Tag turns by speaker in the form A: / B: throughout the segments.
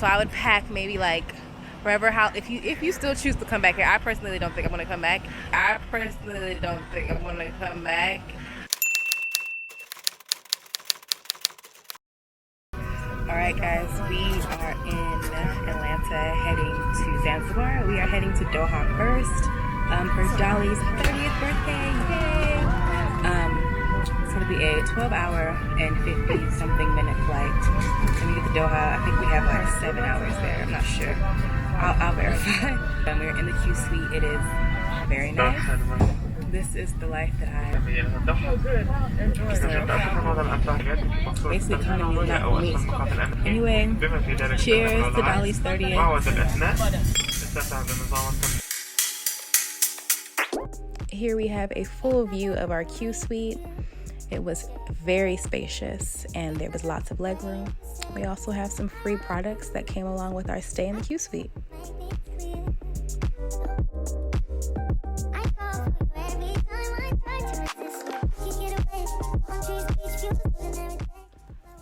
A: So I would pack maybe like wherever, how, if you still choose to come back here. I personally don't think I'm gonna come back. Alright guys, we are in Atlanta heading to Zanzibar. We are heading to Doha first for Dolly's 30th birthday. Yay! It's gonna be a 12-hour and 50-something minute flight. When we get to Doha, I think we have like 7 hours there. I'm not sure. I'll verify. We're in the Q suite. It is very nice. This is the life that I basically economy is not for me. Anyway, cheers to Dolly's 30th. Here we have a full view of our Q suite. It was very spacious and there was lots of legroom. We also have some free products that came along with our stay in the Q suite.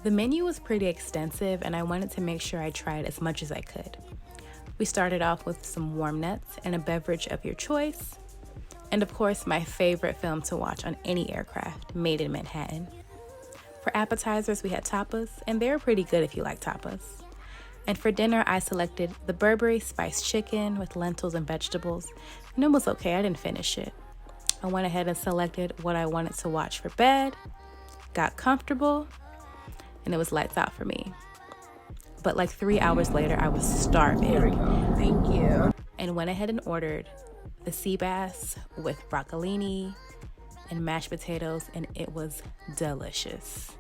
A: The menu was pretty extensive and I wanted to make sure I tried as much as I could. We started off with some warm nuts and a beverage of your choice. And of course, my favorite film to watch on any aircraft, Made in Manhattan. For appetizers, we had tapas, and they were pretty good if you like tapas. And for dinner, I selected the Burberry spiced chicken with lentils and vegetables, and it was okay, I didn't finish it. I went ahead and selected what I wanted to watch for bed, got comfortable, and it was lights out for me. But like 3 hours later, I was starving. There we go. Thank you. And went ahead and ordered the sea bass with broccolini and mashed potatoes, and it was delicious.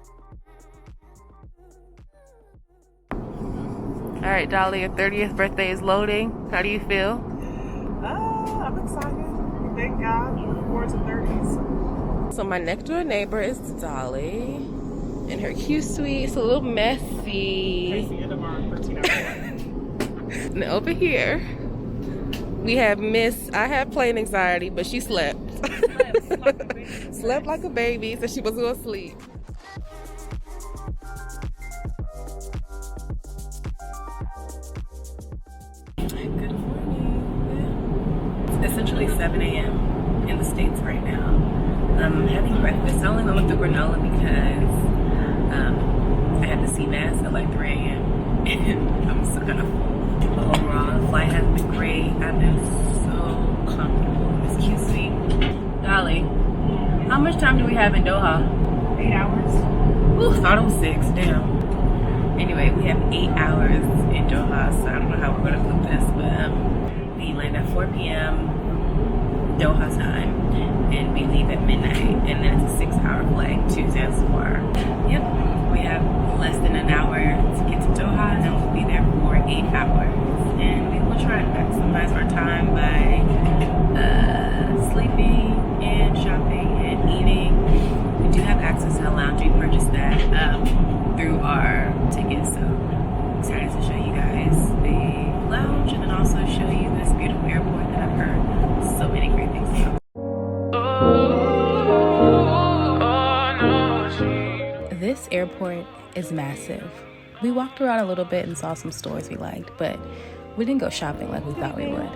A: All right, Dolly, your 30th birthday is loading. How do you feel?
B: I'm excited. Thank God. Looking forward to 30s.
A: So my next door neighbor is Dolly in her Q suite. It's a little messy. And over here, we have I have plane anxiety, but she slept. Slept like a baby, so she was going to sleep. Good morning. It's essentially 7 a.m. in the States right now. I'm having breakfast. I only went with the granola because I had the sea bass at like 3 a.m. and I'm still kind of full. But overall, the flight has been great. I've been so comfortable in this Q suite. Dolly, how much time do we have in Doha?
B: 8 hours.
A: Ooh, thought it was 6. Damn. Anyway, we have 8 hours in Doha, so I don't know how we're gonna flip this, but we land at 4 p.m. Doha time, and we leave at midnight, and then it's a 6-hour flight to Zanzibar. Yep, we have less than an hour to get to Doha, and we'll be there for 8 hours. And we will try to maximize our time by sleeping and shopping and eating. We do have access to the lounge. We purchased that through our ticket, so I'm excited to show you guys the lounge and then also show you this beautiful airport that I've heard so many great things about. This airport is massive. We walked around a little bit and saw some stores we liked, but we didn't go shopping like we thought we would.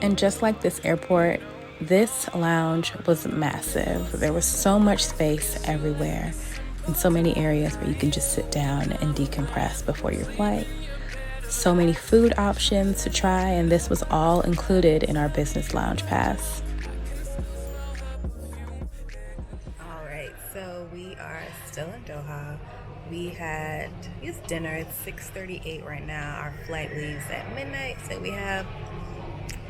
A: And just like this airport, this lounge was massive. There was so much space everywhere and so many areas where you can just sit down and decompress before your flight. So many food options to try, and this was all included in our business lounge pass. All right, so we are still in Doha. We had dinner. It's 6:38 right now. Our flight leaves at midnight, so we have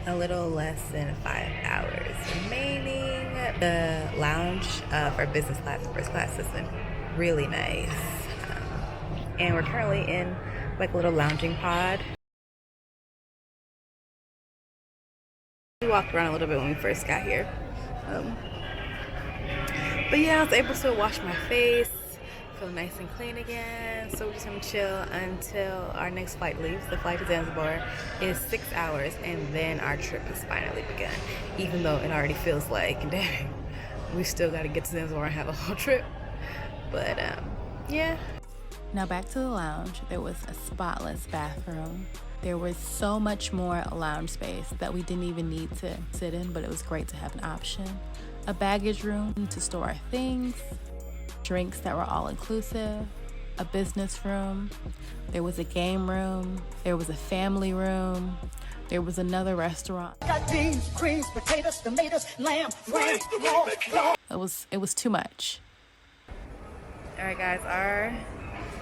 A: a little less than 5 hours remaining. The lounge for business class and first class has been really nice. And we're currently in like a little lounging pod. We walked around a little bit when we first got here. But yeah, I was able to wash my face, feel nice and clean again. So we're just gonna chill until our next flight leaves. The flight to Zanzibar is 6 hours, and then our trip is finally begun. Even though it already feels like, dang, we still gotta get to Zanzibar and have a whole trip. But yeah. Now back to the lounge. There was a spotless bathroom. There was so much more lounge space that we didn't even need to sit in, but it was great to have an option. A baggage room to store our things, drinks that were all inclusive, a business room, there was a game room, there was a family room, there was another restaurant.
C: Got beans, greens, potatoes, tomatoes, lamb, ram,
A: It was too much. All right, guys, our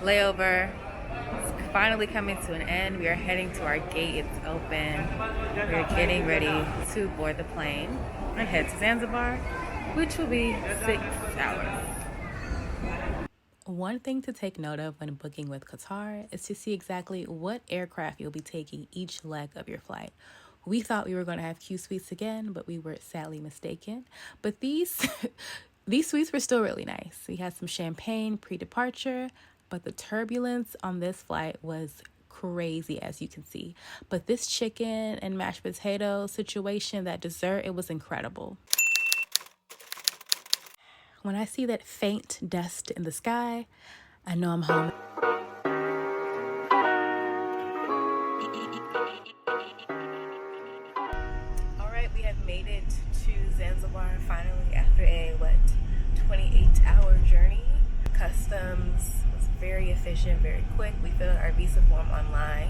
A: layover is finally coming to an end. We are heading to our gate. It's open. We are getting ready to board the plane and head to Zanzibar, which will be 6 hours. One thing to take note of when booking with Qatar is to see exactly what aircraft you'll be taking each leg of your flight. We thought we were going to have Q suites again, but we were sadly mistaken. But these suites were still really nice. We had some champagne pre-departure, but the turbulence on this flight was crazy, as you can see. But this chicken and mashed potato situation, that dessert, it was incredible. When I see that faint dust in the sky, I know I'm home. All right, we have made it to Zanzibar finally after a 28-hour journey. Customs was very efficient, very quick. We filled our visa form online,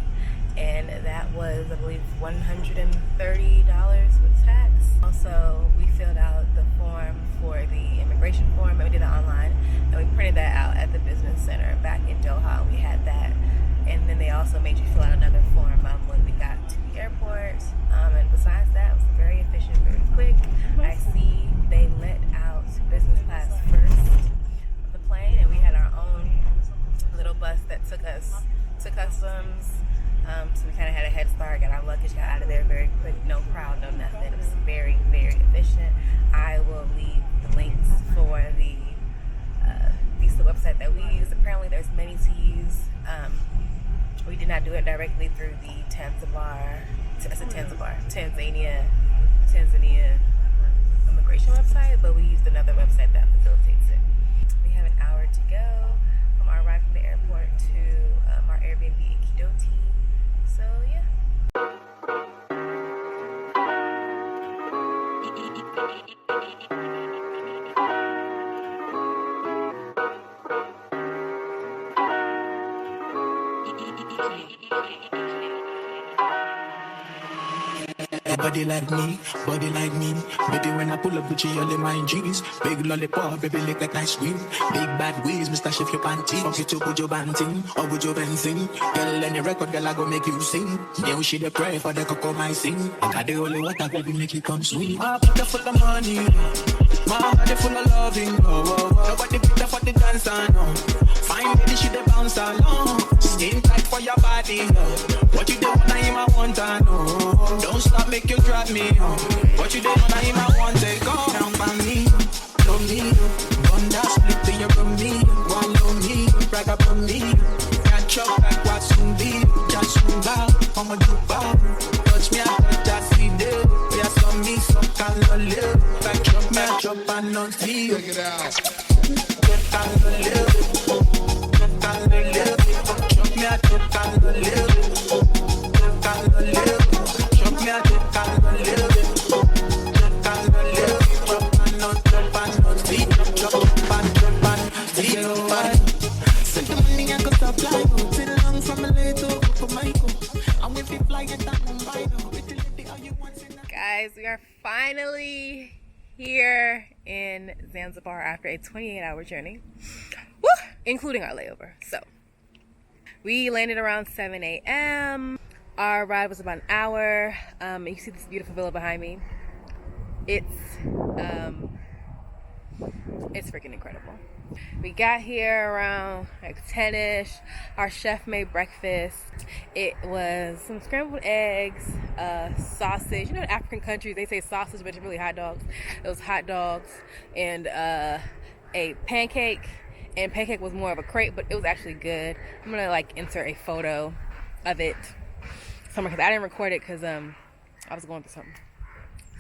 A: and that was, I believe, $130 with tax. Also, we filled out the form for the immigration form, and we did it online, and we printed that out at the business center back in Doha. We had that, and then they also made you fill out another form when we got to the airport. And besides that, it was very efficient, very quick. I see they let out business class first of the plane, and we had our own little bus that took us to customs. So we kind of had a head start, got our luggage, got out of there very quick, no crowd, no nothing. It was very, very efficient. I will leave the links for the visa website that we use. Apparently there's many to use. We did not do it directly through the Tanzania immigration website, but we used another website that facilitates it. We have an hour to go from our ride from the airport to our Airbnb in KDaGreat-Rock. So yeah.
D: Body like me, baby. When I pull up with you, all in my jeans. Big lollipop, baby, lick like ice cream. Big bad ways, Mr. Shift your panties. Fuck you to put your banting, or put your benzine. Girl, any record, girl, I go make you sing. Yeah, we should have pray for the cocoa, my sing. I got the only water, baby, make it come sweet. My pocket full of money, my heart full of loving. Nobody better for the dance, I know. Fine lady, she the bounce along. Skin tight for your body. What you do when I want, I know. Don't stop, make you drive me home. What you do when I want, take on. Down by me, love me. Gun that split to your from me. One love me, brag up on me. Catch up like what soon be. Just soon bow, I'ma do bow. Touch me, I touch that see there. Yeah, some me, some can live. Back up, match up, and not see. Check it out. Get on the live.
A: Guys, we are finally here in Zanzibar after a 28-hour journey. Woo! Including our layover. So we landed around 7 a.m. Our ride was about an hour. You see this beautiful villa behind me. It's freaking incredible. We got here around like 10-ish. Our chef made breakfast. It was some scrambled eggs, sausage. You know, in African countries they say sausage, but it's really hot dogs. It was hot dogs and a pancake. And pancake was more of a crepe, but it was actually good. I'm gonna like insert a photo of it somewhere because I didn't record it because I was going through something.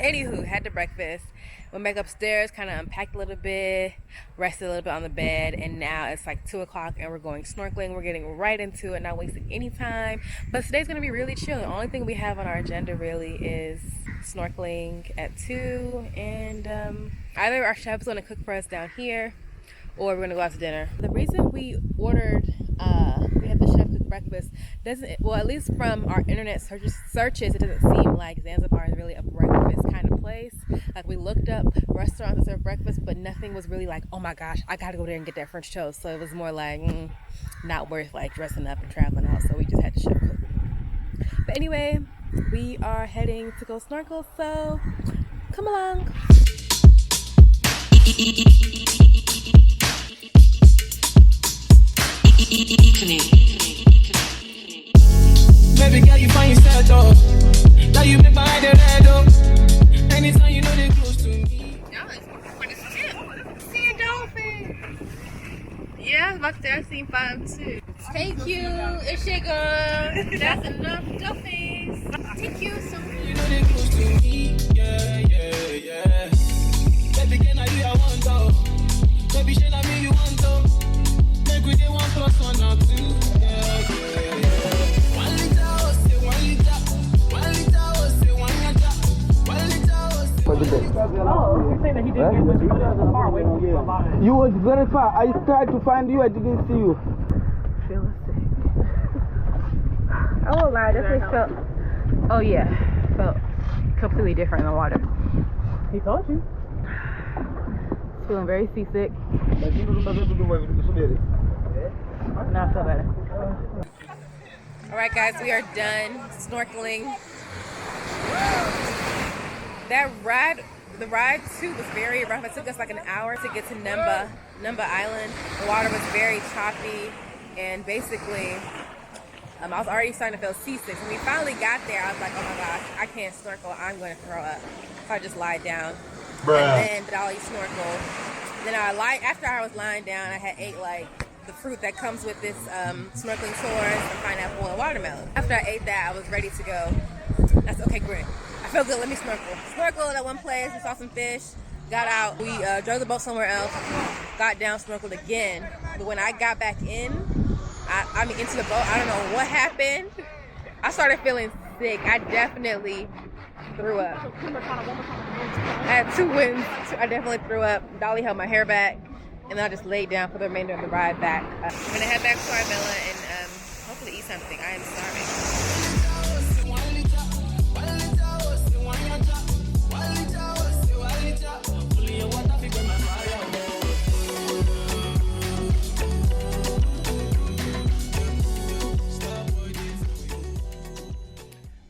A: Anywho, had the breakfast, went back upstairs, kind of unpacked a little bit, rested a little bit on the bed, and now it's like 2 o'clock and we're going snorkeling. We're getting right into it, not wasting any time. But today's gonna be really chill. The only thing we have on our agenda really is snorkeling at 2, and either our chef's gonna cook for us down here or we're gonna go out to dinner. The reason we ordered, we had the chef cook breakfast, doesn't, well, at least from our internet searches, it doesn't seem like Zanzibar is really a breakfast kind of place. Like, we looked up restaurants that serve breakfast, but nothing was really like, oh my gosh, I gotta go there and get that French toast. So it was more like, not worth like dressing up and traveling out. So we just had the chef cook. But anyway, we are heading to go snorkel, so come along.
D: Baby girl, you find yourself though. Now you been behind the red door. Anytime you know they close to me.
A: Y'all is for the ship. Seeing dolphins. Yeah, I was about to say I've seen 5 too. Thank you. It's your girl. That's enough dolphins. Thank you so much.
D: You know they close to me. Yeah. Baby, can I do I want though? Baby, should I me you want though? Make we get 1 + 1 or 2. Yeah. 1 liter, oh, say 1 liter. 1 liter, oh, say 1 liter. 1 liter, oh, say 1 liter.
B: Oh, you're saying that he didn't get much far away from you.
E: You was very far. I tried to find you. I didn't see you.
A: Feeling sick. I won't lie, definitely felt. Oh yeah, felt completely different in the water.
B: He told you.
A: Feeling very seasick. Now I feel better. All right, guys, we are done snorkeling. That ride, the ride too, was very rough. It took us like an hour to get to Numba Island. The water was very choppy, and basically, I was already starting to feel seasick. When we finally got there, I was like, oh my gosh, I can't snorkel. I'm going to throw up. So I just lied down. And then Dolly snorkeled. Then after I was lying down, I had ate like the fruit that comes with this snorkeling tour, some pineapple and watermelon. After I ate that, I was ready to go. I said, okay, great. I feel good, let me snorkel. Snorkeled at one place, we saw some fish, got out. We drove the boat somewhere else, got down, snorkeled again. But when I got back in, I mean into the boat, I don't know what happened. I started feeling sick. I definitely threw up. I had 2 wins. I definitely threw up. Dolly held my hair back, and then I just laid down for the remainder of the ride back. I'm gonna head back to our villa and hopefully eat something. I am starving.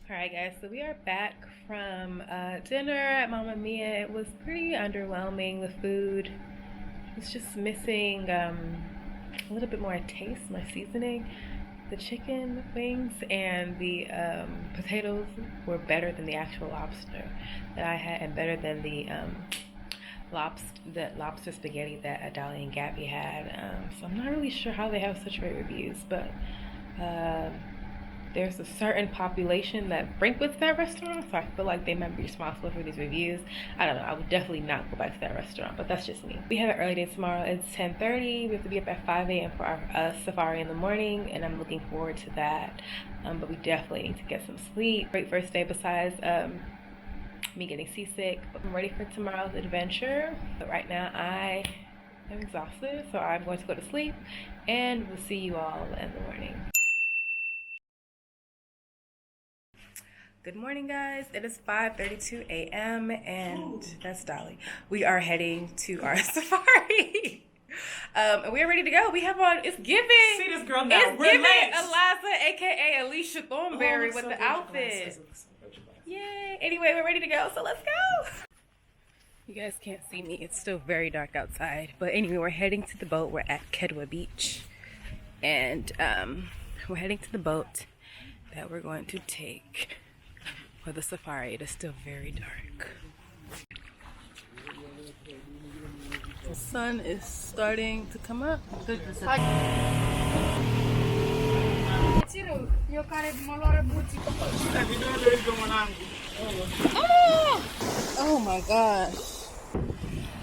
A: Alright guys, so we are back from dinner at Mamma Mia. It was pretty underwhelming. The food was just missing a little bit more taste, my seasoning. The chicken wings and the potatoes were better than the actual lobster that I had, and better than the lobster spaghetti that Dolly and Gabby had. So I'm not really sure how they have such great reviews, but there's a certain population that frequents that restaurant, so I feel like they might be responsible for these reviews. I don't know. I would definitely not go back to that restaurant, but that's just me. We have an early day tomorrow. It's 10:30. We have to be up at 5 a.m. for our safari in the morning, and I'm looking forward to that. But we definitely need to get some sleep. Great first day besides me getting seasick. But I'm ready for tomorrow's adventure. But right now I am exhausted, so I'm going to go to sleep, and we'll see you all in the morning. Good morning, guys. It is 5:32 a.m. and that's Dolly. We are heading to our safari. And we are ready to go. We have on, it's giving.
B: See this girl now.
A: It's giving Eliza, aka Alicia Thornberry, with the outfit. Yay. Anyway, we're ready to go, so let's go. You guys can't see me. It's still very dark outside. But anyway, we're heading to the boat. We're at Kedwa Beach. And we're heading to the boat that we're going to take for the safari. It is still very dark. The sun is starting to come up. Oh my gosh.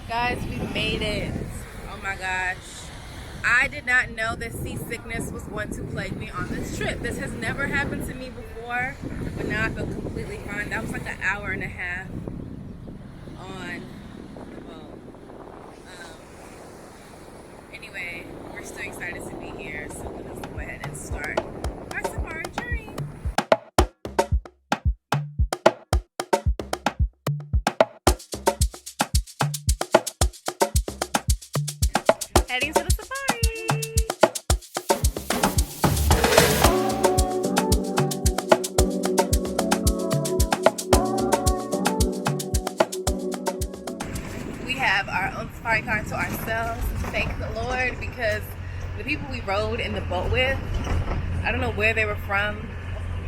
A: Guys, we made it. Oh my gosh. I did not know that seasickness was going to plague me on this trip. This has never happened to me before, but now I feel completely fine. That was like an hour and a half on the boat. Anyway, we're still excited to be here, so let's go ahead and start our safari journey. Heading to the safari. We have our own safari car to ourselves. Thank the Lord, because the people we rode in the boat with, I don't know where they were from,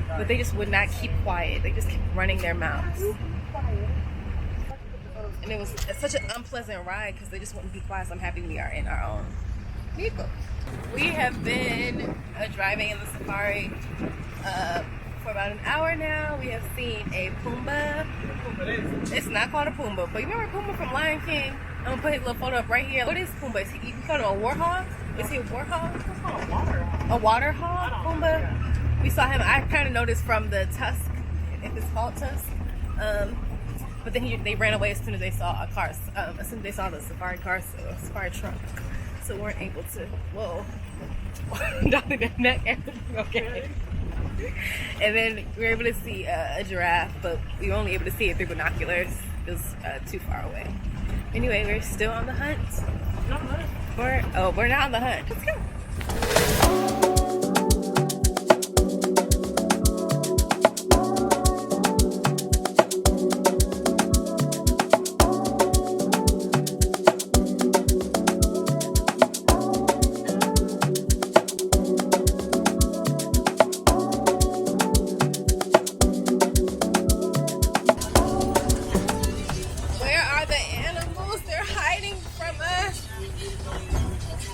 A: but they just would not keep quiet. They just kept running their mouths. And it was such an unpleasant ride because they just wouldn't be quiet. So I'm happy we are in our own vehicle. We have been driving in the safari for about an hour now. We have seen a Pumbaa. It's not called a Pumbaa, but you remember Pumbaa from Lion King? I'm gonna put his little photo up right here. What is Pumbaa? Is he, you call it a warhog? Is he a warhog?
B: It's called a water hog.
A: A water hog, Pumbaa? We saw him. I kind of noticed from the tusk, if it's called tusk. But then they ran away as soon as they saw a car. As soon as they saw the safari car, so safari truck. So we weren't able to. Whoa, Dolly, the neck, everything okay. And then we were able to see a giraffe, but we were only able to see it through binoculars. It was too far away. Anyway, we're still on the hunt. We're not on the hunt. Let's go.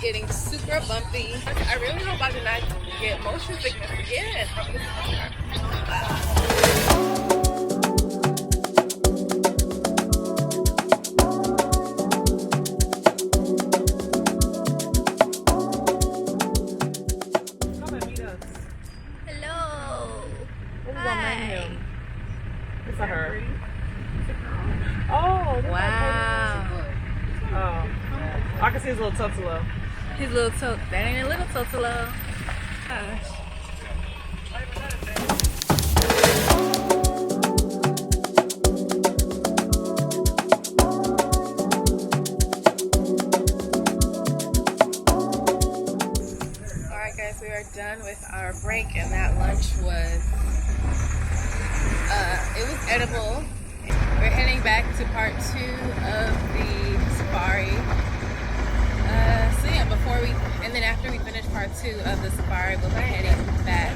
A: Getting super bumpy. I really hope I do not get motion sickness again from this car.
B: Come and meet us.
A: Hello.
B: This is our menu. It's a her.
A: Oh,
B: this
A: wow.
B: Oh, I can see his little totolo.
A: His little tote. That ain't a little totolo. Gosh. Alright guys, we are done with our break, and that lunch was it was edible. We're heading back to part 2 of the safari. So yeah, and then after we finish part 2 of the safari, we'll be heading back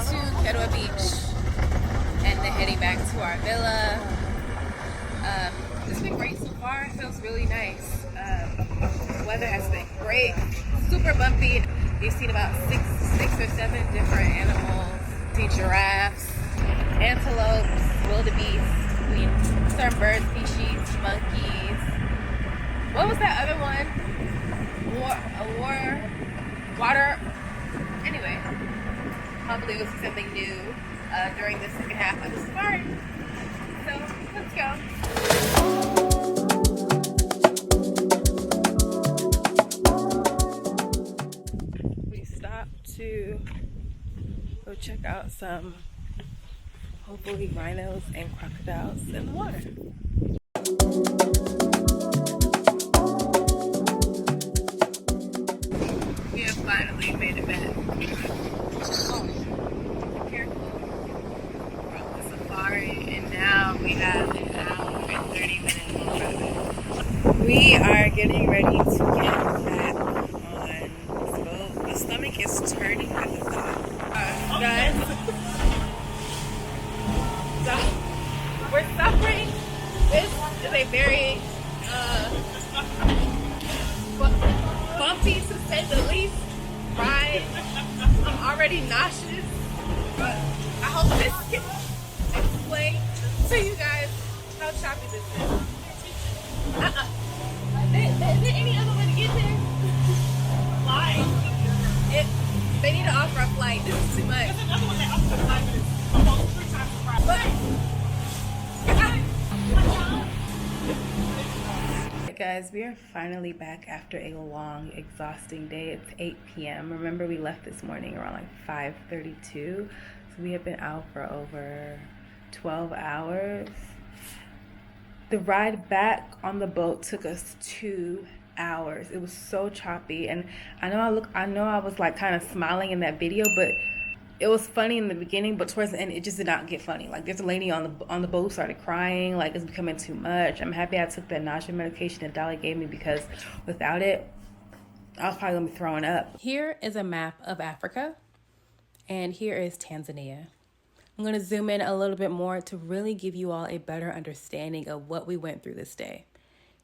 A: to KDaGreat Beach and then heading back to our villa. It's been great so far. It feels really nice. The weather has been great. Super bumpy. We've seen about six or seven different animals. Seen giraffes, antelopes, wildebeest, certain bird species, monkeys. What was that other one? Water. Anyway, hopefully we'll see something new during the second half of the safari. So let's go. We stopped to go check out some, hopefully, rhinos and crocodiles in the water. We have finally made it back. Careful. From the safari, and now we have an hour and 30 minutes left. We are getting ready to get back on this boat. My stomach is turning at the thought. Guys, so we're suffering. This is a very bumpy, to say the least, ride. I'm already nauseous, but I hope this can explain choppy this is. Is there any other way to get there?
B: Fly.
A: They need to offer a flight. This is too much.
B: There's another one that offers a flight, but it's almost 3 times the price.
A: Hey guys, we are finally back after a long, exhausting day. It's 8 p.m. Remember, we left this morning around like 5:32. So we have been out for over 12 hours. The ride back on the boat took us 2 hours. It was so choppy, and I know I was like kind of smiling in that video, but it was funny in the beginning, but towards the end it just did not get funny. Like, there's a lady on the boat started crying, like it's becoming too much. I'm happy I took that nausea medication that Dolly gave me, because without it I was probably gonna be throwing up. Here is a map of Africa, and here is Tanzania. I'm gonna zoom in a little bit more to really give you all a better understanding of what we went through this day.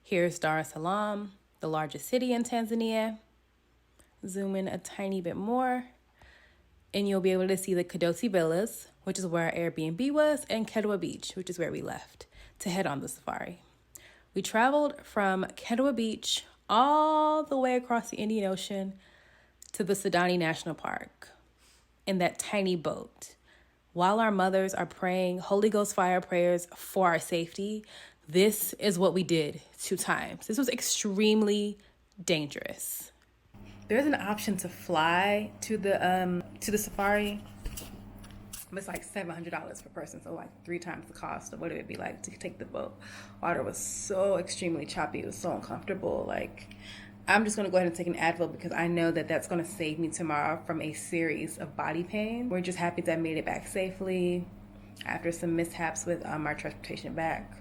A: Here's Dar es Salaam, the largest city in Tanzania. Zoom in a tiny bit more, and you'll be able to see the Kidoti Villas, which is where our Airbnb was, and Kedwa Beach, which is where we left to head on the safari. We traveled from Kedwa Beach all the way across the Indian Ocean to the Sudani National Park in that tiny boat. While our mothers are praying Holy Ghost fire prayers for our safety, this is what we did 2 times. This was extremely dangerous. There's an option to fly to the safari. It's like $700 per person, so like 3 times the cost of what it would be like to take the boat. Water was so extremely choppy. It was so uncomfortable. Like, I'm just gonna go ahead and take an Advil, because I know that that's gonna save me tomorrow from a series of body pain. We're just happy that I made it back safely after some mishaps with our transportation back.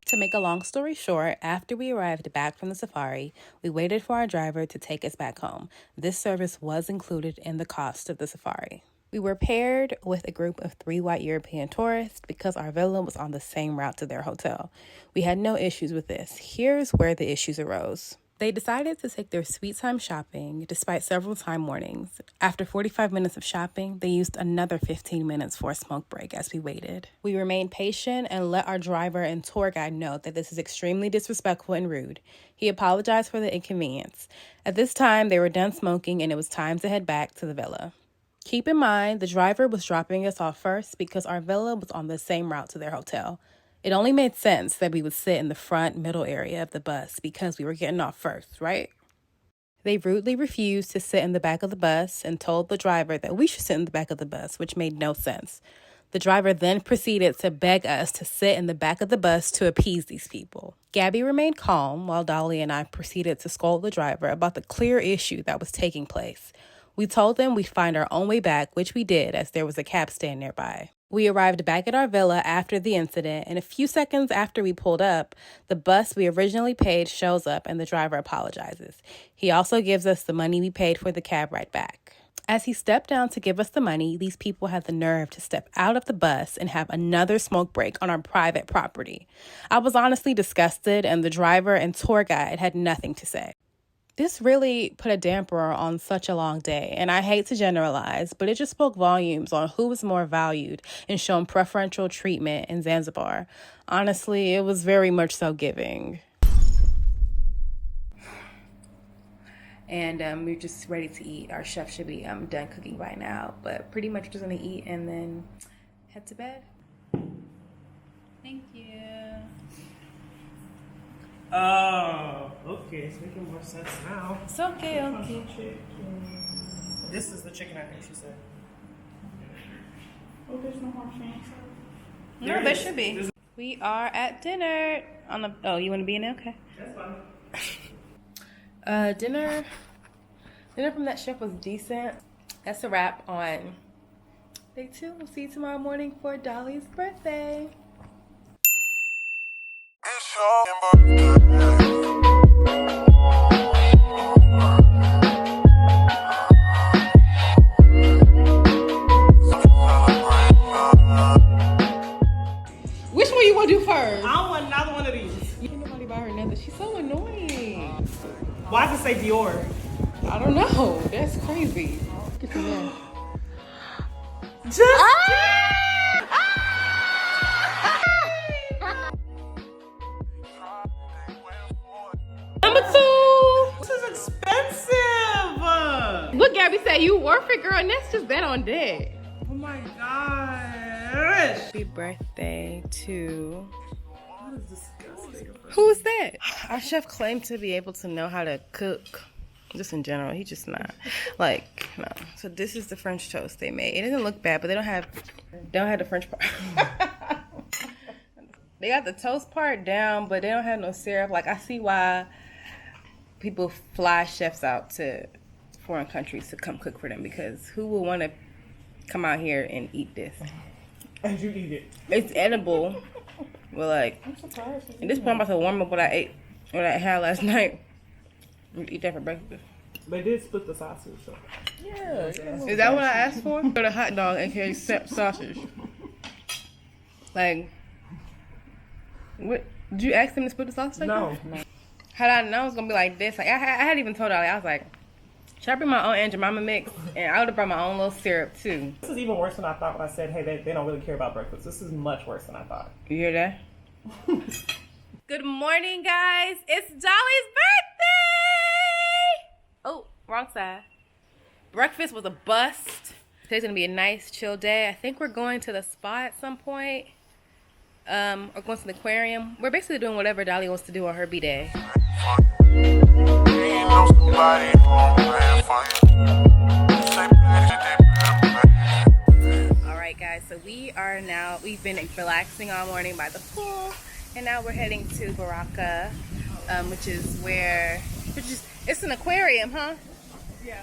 A: To make a long story short, after we arrived back from the safari, we waited for our driver to take us back home. This service was included in the cost of the safari. We were paired with a group of 3 white European tourists because our villa was on the same route to their hotel. We had no issues with this. Here's where the issues arose. They decided to take their sweet time shopping despite several time warnings. After 45 minutes of shopping, they used another 15 minutes for a smoke break as we waited. We remained patient and let our driver and tour guide know that this is extremely disrespectful and rude. He apologized for the inconvenience. At this time, they were done smoking and it was time to head back to the villa. Keep in mind, the driver was dropping us off first because our villa was on the same route to their hotel. It only made sense that we would sit in the front middle area of the bus because we were getting off first, right? They rudely refused to sit in the back of the bus and told the driver that we should sit in the back of the bus, which made no sense. The driver then proceeded to beg us to sit in the back of the bus to appease these people. Gabby remained calm while Dolly and I proceeded to scold the driver about the clear issue that was taking place. We told them we'd find our own way back, which we did, as there was a cab stand nearby. We arrived back at our villa after the incident, and a few seconds after we pulled up, the bus we originally paid shows up and the driver apologizes. He also gives us the money we paid for the cab ride back. As he stepped down to give us the money, these people had the nerve to step out of the bus and have another smoke break on our private property. I was honestly disgusted, and the driver and tour guide had nothing to say. This really put a damper on such a long day, and I hate to generalize, but it just spoke volumes on who was more valued and shown preferential treatment in Zanzibar. Honestly, it was very much so giving. And we're just ready to eat. Our chef should be done cooking by now, but pretty much just gonna eat and then head to bed. Thank you.
B: Oh, okay, it's making more sense now.
A: It's okay.
B: This is the chicken, I think she said.
F: Oh, there's no more fancy.
A: No, there should be. We are at dinner on the. Oh, you want to be in there? Okay.
B: That's fine.
A: Dinner from that chef was decent. That's a wrap on day 2. We'll see you tomorrow morning for Dolly's birthday. Which one you want to do first?
B: I don't want neither one of these.
A: You can't nobody buy her nothing. She's so annoying.
B: Why does it say Dior?
A: I don't know. That's crazy. Get to that.
B: Just
A: Gabby said you worth it, girl, and that's just bet on dead.
B: Oh my gosh.
A: Happy birthday to...
B: That is disgusting.
A: Who's that? Our chef claimed to be able to know how to cook. Just in general, he just not. Like, no. So this is the French toast they made. It doesn't look bad, but they don't have the French part. They got the toast part down, but they don't have no syrup. Like, I see why people fly chefs out to foreign countries to come cook for them, because who would want to come out here and eat this?
B: And you eat it.
A: It's edible. But like, at this point, I'm about to warm up what I had last night. I'm gonna eat that for breakfast.
B: They did split the sausage, so.
A: Yeah. Is that what I asked for? For the hot dog, aka sausage. Like, what? Did you ask them to split the sausage?
B: No.
A: Had I known it was gonna be like this, like I had even told Dolly, I was like, should I bring my own Aunt Jemima mix? And I would have brought my own little syrup too.
B: This is even worse than I thought when I said, hey, they don't really care about breakfast. This is much worse than I thought.
A: You hear that? Good morning, guys. It's Dolly's birthday! Oh, wrong side. Breakfast was a bust. Today's gonna be a nice, chill day. I think we're going to the spa at some point. Or going to the aquarium. We're basically doing whatever Dolly wants to do on her B-Day. Alright guys, so we've been relaxing all morning by the pool, and now we're heading to Baraka, it's an aquarium, huh?
B: Yeah.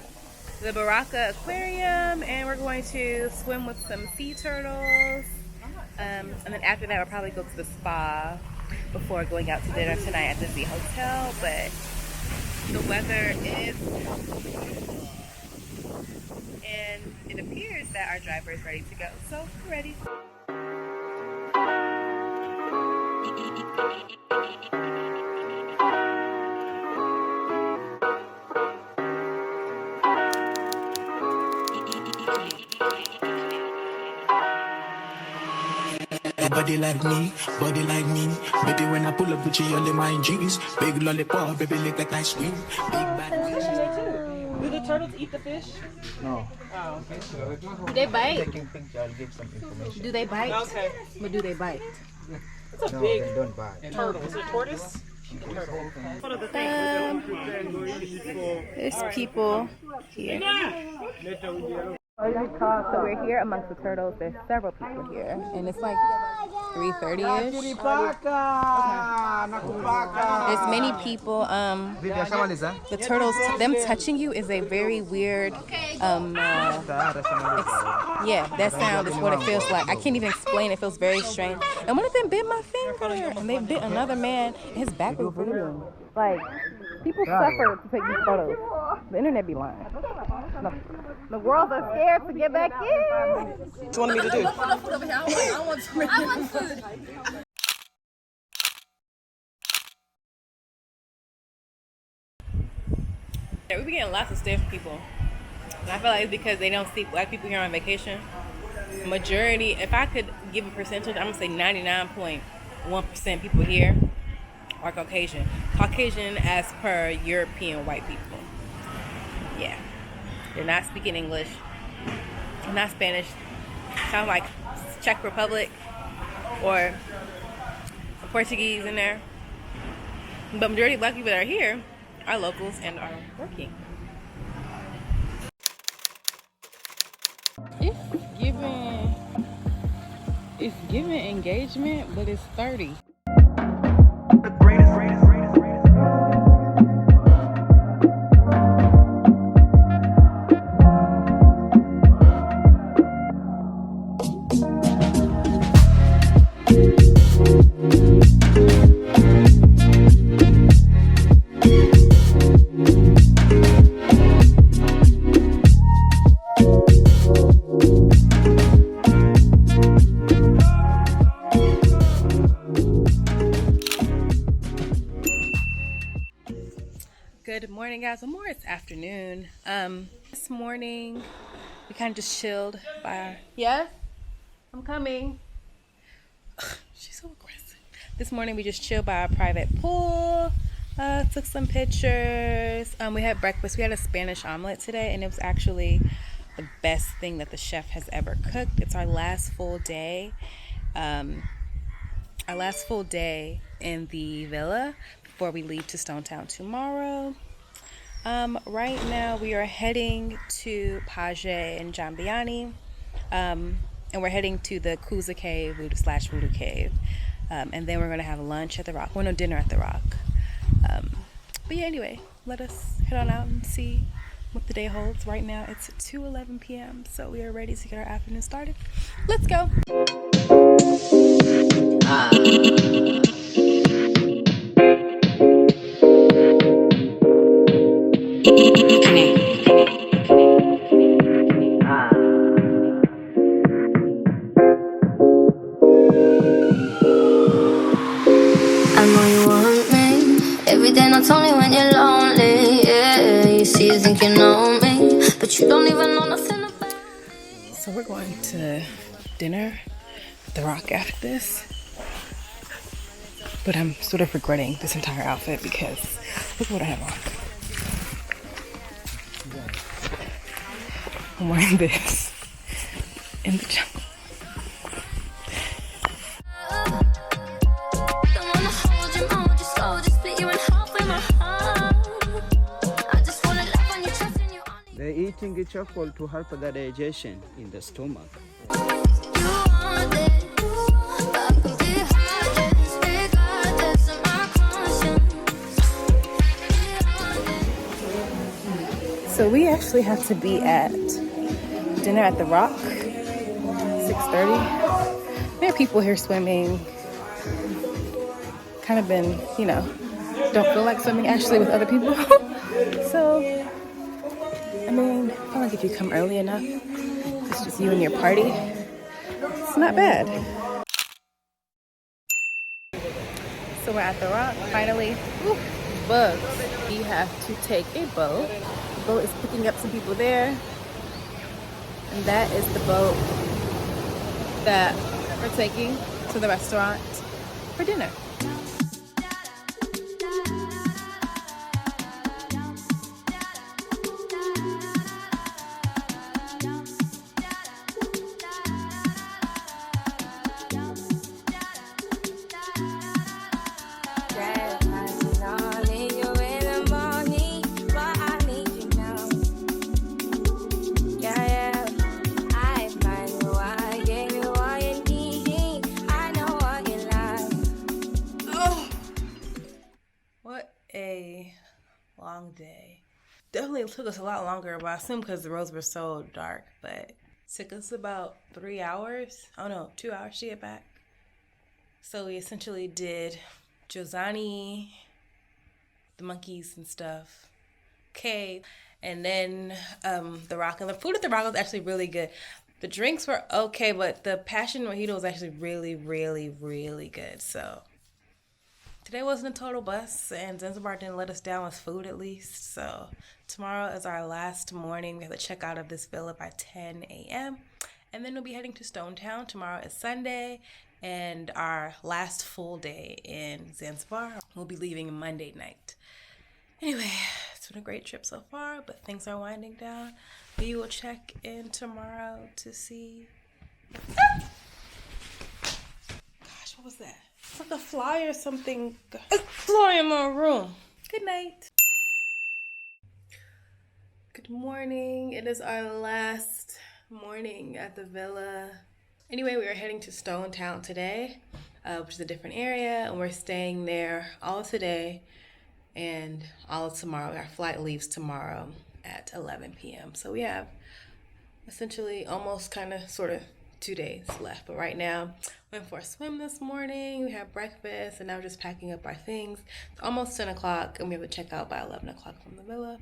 A: The Baraka Aquarium, and we're going to swim with some sea turtles. And then after that, we'll probably go to the spa before going out to dinner tonight at the Z Hotel. But the weather is beautiful, and it appears that our driver is ready to go. So we're ready.
D: Body like me, baby. When I pull up with you, all in my jeans. Big lollipop, baby, lick like ice cream. Big bad.
B: Do the turtles eat the fish?
E: No.
B: Oh, okay.
A: Do they bite?
E: Taking picture, I'll give some information.
A: Do they bite?
B: Okay.
A: But do they bite?
B: It's a
E: No,
B: big
E: they don't buy.
B: turtle. Is it a tortoise? One of the things we don't
A: There's people here. So we're here amongst the turtles. There's several people here, and it's like 3:30ish. There's many people. The turtles, them touching you is a very weird. Yeah, that sound is what it feels like. I can't even explain. It feels very strange. And one of them bit my finger, and they bit another man. And his back was bleeding. Like, people suffer to take these photos. The internet be lying. The world is scared to get back in.
B: What you wanted me to do?
A: I want food. Yeah, we be getting lots of stares from people. And I feel like it's because they don't see black people here on vacation. Majority, if I could give a percentage, I'm gonna say 99.1% people here are Caucasian. Caucasian as per European white people. Yeah. They're not speaking English. They're not Spanish. Sound like Czech Republic or Portuguese in there. But majority of black people that are here are locals and are working. It's giving engagement, but it's 30. Good morning, guys. Well, more it's afternoon. This morning we kind of just chilled by. Yes, I'm coming. Ugh, she's so aggressive. This morning we just chilled by our private pool. Took some pictures. We had breakfast. We had a Spanish omelet today, and it was actually the best thing that the chef has ever cooked. It's our last full day. Our last full day in the villa before we leave to Stone Town tomorrow. Right now we are heading to Paje and Jambiani, and we're heading to the Kuza Cave / Voodoo Cave, and then we're going to have lunch at the Rock. Well, no, dinner at the Rock. But yeah, anyway, let us head on out and see what the day holds. Right now it's 2:11 p.m. so we are ready to get our afternoon started. Let's go.
F: Not only when you're lonely, yeah. You see, you think you know me, but you don't even know nothing about me.
A: So we're going to dinner at the Rock after this. But I'm sort of regretting this entire outfit because look what I have on. I'm wearing this in the jungle.
E: They're eating chocolate to help the digestion in the stomach.
A: So we actually have to be at dinner at the Rock, 6:30. There are people here swimming. Kind of been, don't feel like swimming actually with other people. So, I mean, I feel like if you come early enough, it's just you and your party, it's not bad. So we're at the Rock, finally. Woo, bugs. We have to take a boat. The boat is picking up some people there. And that is the boat that we're taking to the restaurant for dinner. Long day. Definitely took us a lot longer, but I assume because the roads were so dark, but it took us about 3 hours. Oh no, 2 hours to get back. So we essentially did Jozani, the monkeys and stuff, cave, and then the Rock. And the food at the Rock was actually really good. The drinks were okay, but the passion mojito was actually really, really, really good. So today wasn't a total bust, and Zanzibar didn't let us down with food at least. So tomorrow is our last morning. We have to check out of this villa by 10 a.m. And then we'll be heading to Stone Town. Tomorrow is Sunday, and our last full day in Zanzibar. We'll be leaving Monday night. Anyway, it's been a great trip so far, but things are winding down. We will check in tomorrow to see. Gosh, what was that? It's like a fly or something. A fly in my room. Good night. Good morning. It is our last morning at the villa. Anyway, we are heading to Stone Town today, which is a different area, and we're staying there all of today and all of tomorrow. Our flight leaves tomorrow at 11 p.m. So we have essentially almost sort of 2 days left. But right now, went for a swim this morning. We had breakfast, and now we're just packing up our things. It's almost 10 o'clock, and we have to check out by 11 o'clock from the villa.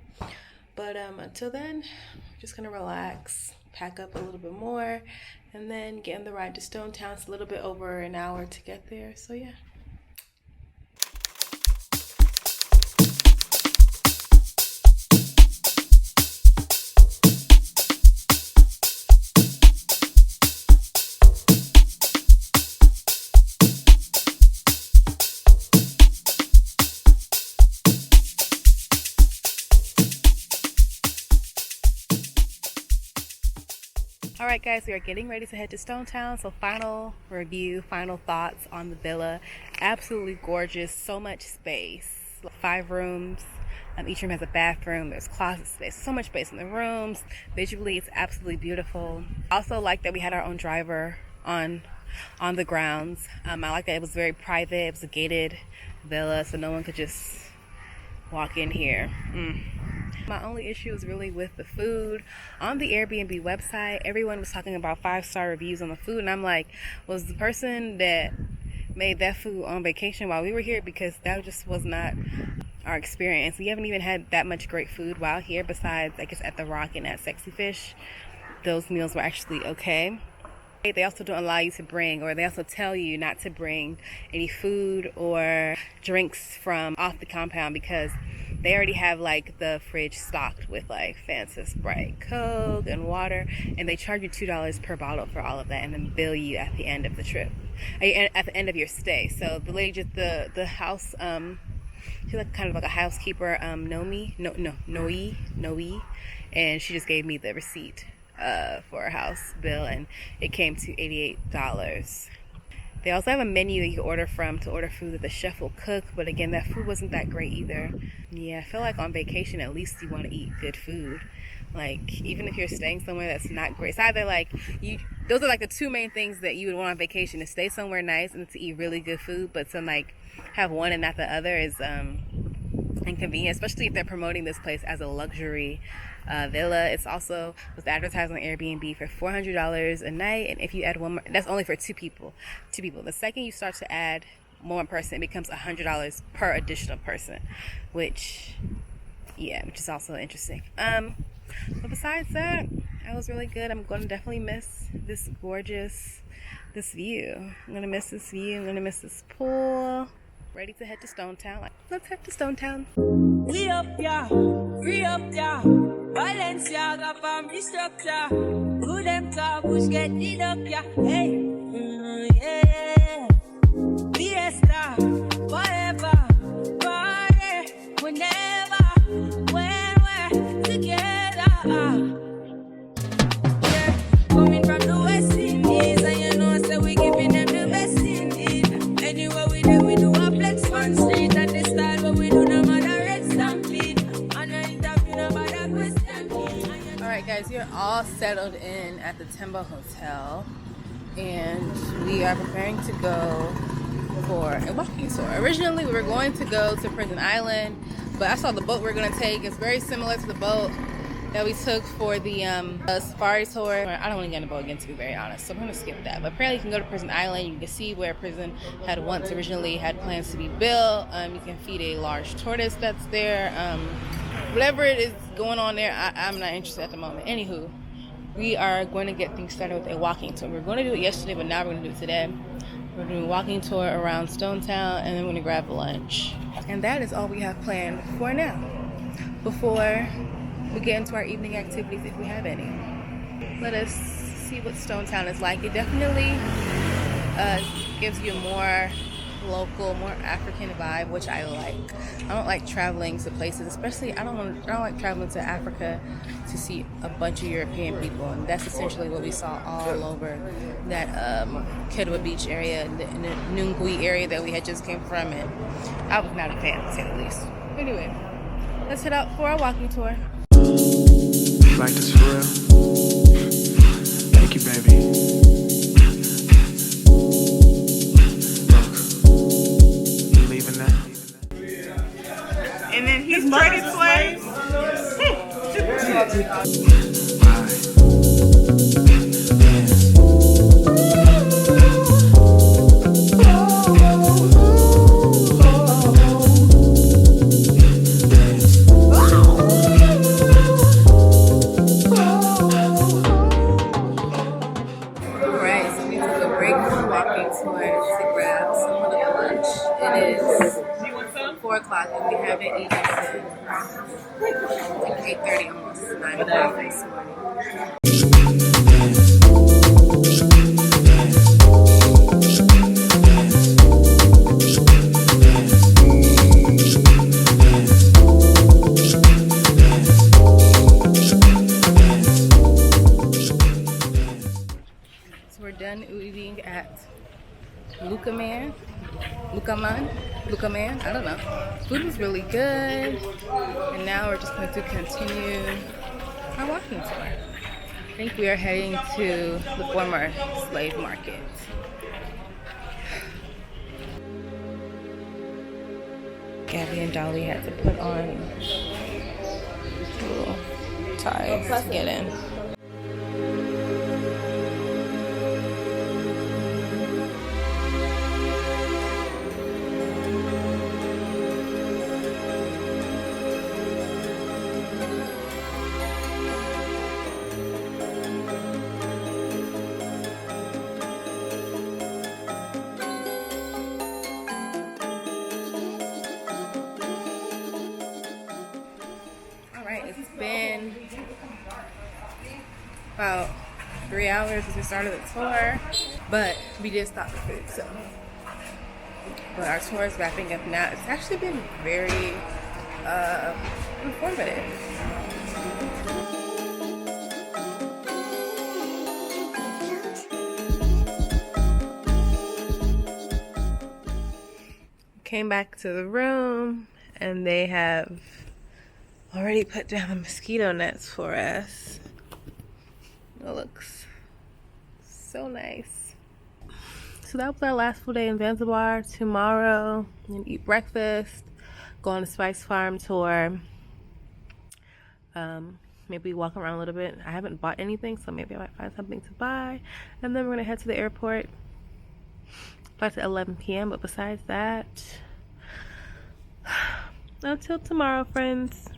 A: But until then, we're just gonna relax, pack up a little bit more, and then get on the ride to Stone Town. It's a little bit over an hour to get there, so yeah. All right, guys, we are getting ready to head to Stone Town. So final review, final thoughts on the villa. Absolutely gorgeous, so much space. 5 rooms. Each room has a bathroom. There's closet space. So much space in the rooms. Visually, it's absolutely beautiful. Also like that we had our own driver on the grounds. I like that it was very private. It was a gated villa, so no one could just walk in here. My only issue is really with the food. On the Airbnb website, everyone was talking about 5-star reviews on the food, and I'm like, was the person that made that food on vacation while we were here? Because that just was not our experience. We haven't even had that much great food while here, besides I guess at the Rock and at Sexy Fish. Those meals were actually okay. They also don't allow you to bring, or they also tell you not to bring any food or drinks from off the compound, because they already have like the fridge stocked with like Fanta, Sprite, Coke, and water, and they charge you $2 per bottle for all of that, and then bill you at the end of the trip, at the end of your stay. So the lady, just the house, she's like kind of like a housekeeper, Noe, and she just gave me the receipt for a house bill, and it came to $88. They also have a menu you can order from to order food that the chef will cook, but again, that food wasn't that great either. Yeah, I feel like on vacation, at least you want to eat good food. Like, even if you're staying somewhere that's not great, it's either like those are like the 2 main things that you would want on vacation: to stay somewhere nice and to eat really good food. But to like have one and not the other is inconvenient, especially if they're promoting this place as a luxury villa. It's also was advertised on Airbnb for $400 a night, and if you add one more, that's only for two people. The second you start to add one person, it becomes $100 per additional person, which is also interesting. But besides that, it was really good. I'm going to definitely miss this view. I'm going to miss this view. I'm going to miss this pool. Ready to head to Stone Town. Let's head to Stone Town.
G: We up, yeah. Free up, yeah. Balenciaga from restructure. Who them talk, push get it up, yeah. Hey, yeah. Fiesta, forever. Party, whenever. When we're together. Yeah, coming from the West Indies, and you know, so we giving them the best indeed. Anywhere we do, we do a flex on street. And the style, but we do no matter red stampede. And I interview no matter question.
A: Alright guys, you're all settled in at the Tembo Hotel, and we are preparing to go for a walking tour. Originally we were going to go to Prison Island, but I saw the boat we're going to take. It's very similar to the boat that we took for the safari tour. I don't want to get on the boat again, to be very honest, so I'm going to skip that. But apparently you can go to Prison Island. You can see where prison had once originally had plans to be built. You can feed a large tortoise that's there. Whatever it is going on there, I'm not interested at the moment. Anywho, we are going to get things started with a walking tour. We were going to do it yesterday, but now we're going to do it today. We're doing a walking tour around Stone Town, and then we're going to grab lunch. And that is all we have planned for now, before we get into our evening activities, if we have any. Let us see what Stone Town is like. It definitely gives you a more local, more African vibe, which I like. I don't like traveling to places, especially I don't like traveling to Africa to see a bunch of European people, and that's essentially what we saw all over that Kedwa Beach area, the Nungui area that we had just came from, and I was not a fan, to say the least. Anyway, let's head out for our walking tour.
D: Like this for real? Thank you, baby. Look, you leaving now?
B: And then he's traded slaves.
A: And we haven't eaten since like 8:30, almost 9 o'clock this morning. Luca Man, I don't know. Food was really good, and now we're just going to continue our walking tour. I think we are heading to the former slave market. Gabby and Dolly had to put on little ties to get in. It's been about 3 hours since we started the tour, but we did stop for food, so. But our tour is wrapping up now. It's actually been very informative. Came back to the room, and they have already put down the mosquito nets for us. It looks so nice. So that was our last full day in Zanzibar. Tomorrow, I'm gonna eat breakfast, go on a spice farm tour. Maybe walk around a little bit. I haven't bought anything, so maybe I might find something to buy. And then we're gonna head to the airport. Flight at 11 p.m. But besides that, until tomorrow, friends.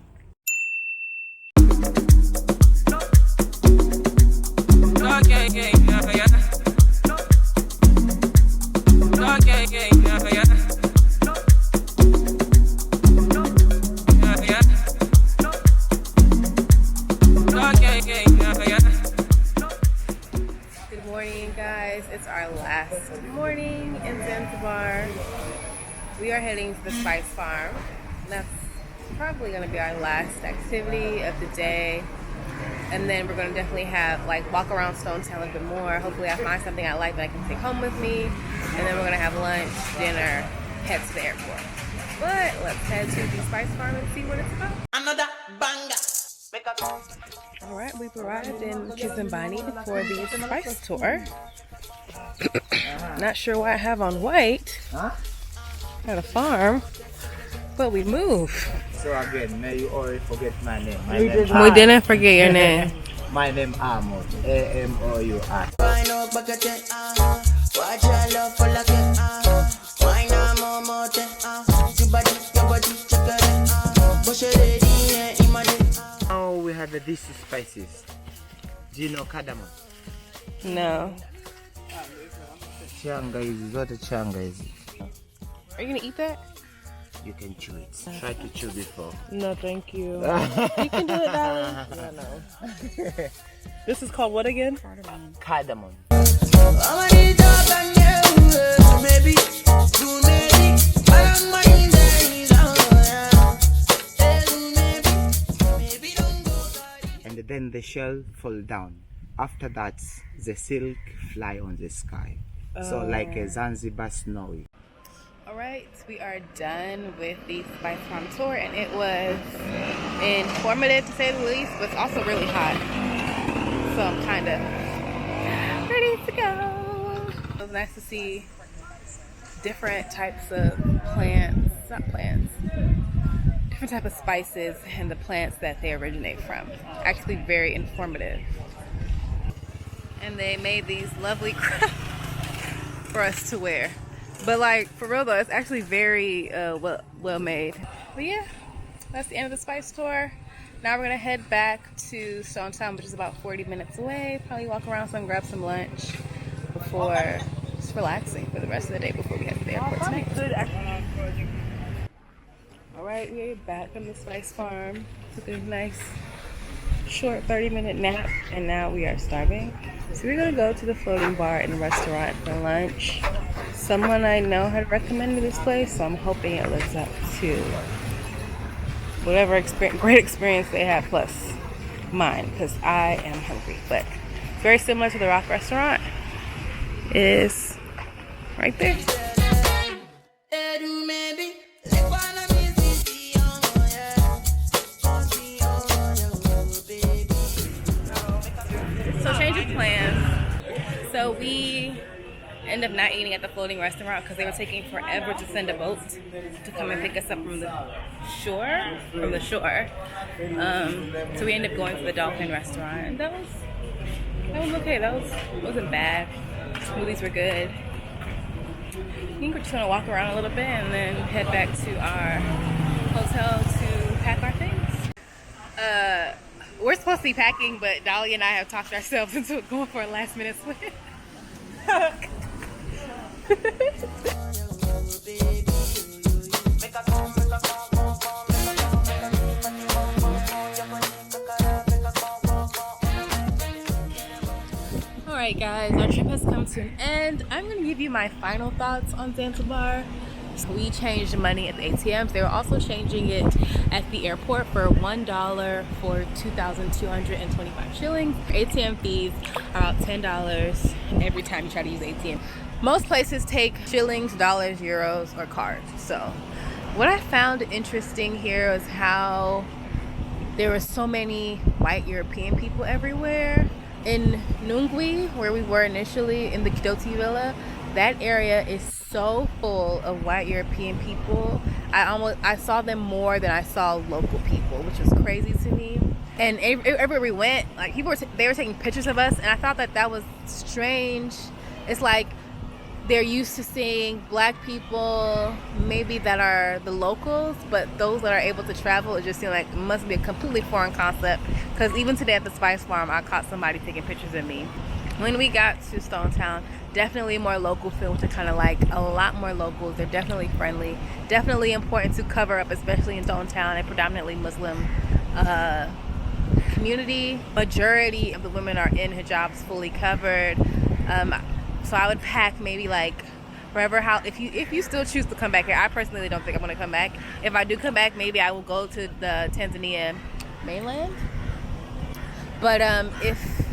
A: Good morning, guys. It's our last morning in Zanzibar. We are heading to the spice farm. That's probably going to be our last activity of the day. And then we're going to definitely have, walk around Stone Town a little bit more. Hopefully I find something I like that I can take home with me. And then we're going to have lunch, dinner, head to the airport. But let's head to the spice farm and see what it's about.
C: Another banger.
A: Alright, we've arrived in Kizimbani for the spice tour. Not sure why I have on white at a farm, but we move.
H: So again, may you already forget my name.
A: We didn't forget your name.
H: My name Amor. A-M-O-U-R. Oh, we have these spices. Do you know cardamom?
A: No.
H: Changa is what a changa is.
A: Are you gonna eat that?
H: You can chew it. Try to chew before.
B: No, thank you. You can do it, darling. Yeah, no. This is called what again?
H: Cardamom. And then the shell fall down. After that, the silk fly on the sky. So like a Zanzibar snowy.
A: Alright, we are done with the spice farm tour, and it was informative to say the least, but it's also really hot. So I'm kind of ready to go. It was nice to see different types of plants, different type of spices and the plants that they originate from. Actually very informative. And they made these lovely crafts for us to wear. But for real though, it's actually very well made. But yeah, that's the end of the spice tour. Now we're gonna head back to Stone Town, which is about 40 minutes away. Probably walk around some, grab some lunch before just relaxing for the rest of the day before we head to the airport tonight. Alright, we're back from the spice farm. Took a nice short 30-minute nap, and now we are starving. So we're gonna go to the floating bar and restaurant for lunch. Someone I know had recommended this place, so I'm hoping it lives up to whatever great experience they had, plus mine, because I am hungry. But it's very similar to the Rock restaurant. It is right there. So change of plans. So we end up not eating at the floating restaurant because they were taking forever to send a boat to come and pick us up from the shore. So we ended up going to the dolphin restaurant, and that was okay. Wasn't bad. Smoothies were good. I think we're just gonna walk around a little bit and then head back to our hotel to pack our things. We're supposed to be packing, but Dolly and I have talked ourselves into going for a last minute swim. Alright guys, our trip has come to an end. I'm going to give you my final thoughts on Zanzibar. So we changed money at the ATMs. They were also changing it at the airport for $1 for 2,225 shillings. ATM fees are about $10 every time you try to use the ATM. Most places take shillings, dollars, euros, or cards. So what I found interesting here was how there were so many white European people everywhere. In Nungwi, where we were initially in the Kidoti Villa, that area is so full of white European people. I saw them more than I saw local people, which was crazy to me. And everywhere we went, like they were taking pictures of us, and I thought that was strange. It's like they're used to seeing black people, maybe that are the locals, but those that are able to travel, it just seemed like it must be a completely foreign concept. Because even today at the Spice Farm, I caught somebody taking pictures of me. When we got to Stone Town, definitely more local feel, which I kind of like. A lot more locals. They're definitely friendly. Definitely important to cover up, especially in Stone Town, a predominantly Muslim community. Majority of the women are in hijabs, fully covered. So I would pack maybe like if you still choose to come back here. I personally don't think I'm gonna come back. If I do come back, maybe I will go to the Tanzania mainland. But if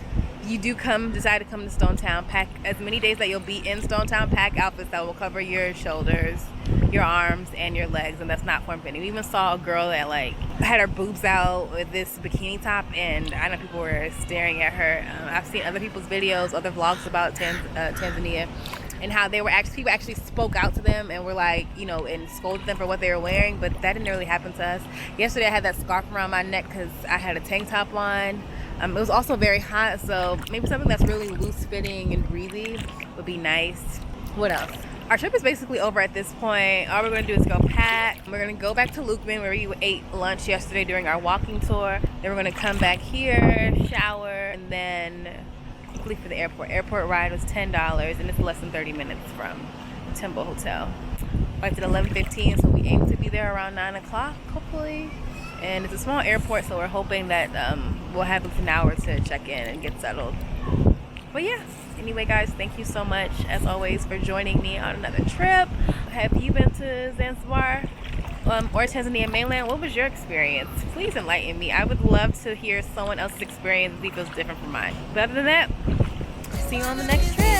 A: you do decide to come to Stone Town, pack as many days that you'll be in Stone Town, pack outfits that will cover your shoulders, your arms, and your legs, and that's not form-fitting. We even saw a girl that like had her boobs out with this bikini top, and I know people were staring at her. I've seen other people's videos, other vlogs about Tanzania, and how people actually spoke out to them and were like, and scolded them for what they were wearing, but that didn't really happen to us. Yesterday I had that scarf around my neck because I had a tank top on. It was also very hot, so maybe something that's really loose fitting and breezy would be nice. What else? Our trip is basically over at this point. All we're going to do is go pack. We're going to go back to Lukman where we ate lunch yesterday during our walking tour. Then we're going to come back here, shower, and then quickly for the airport. Airport ride was $10, and it's less than 30 minutes from Temple Hotel. Flight's at 11:15, so we aim to be there around 9 o'clock, hopefully. And it's a small airport, so we're hoping that we'll have an hour to check in and get settled. But yeah, anyway guys, thank you so much as always for joining me on another trip. Have you been to Zanzibar or Tanzania mainland? What was your experience? Please enlighten me. I would love to hear someone else's experience if it feels different from mine. But other than that, see you on the next trip.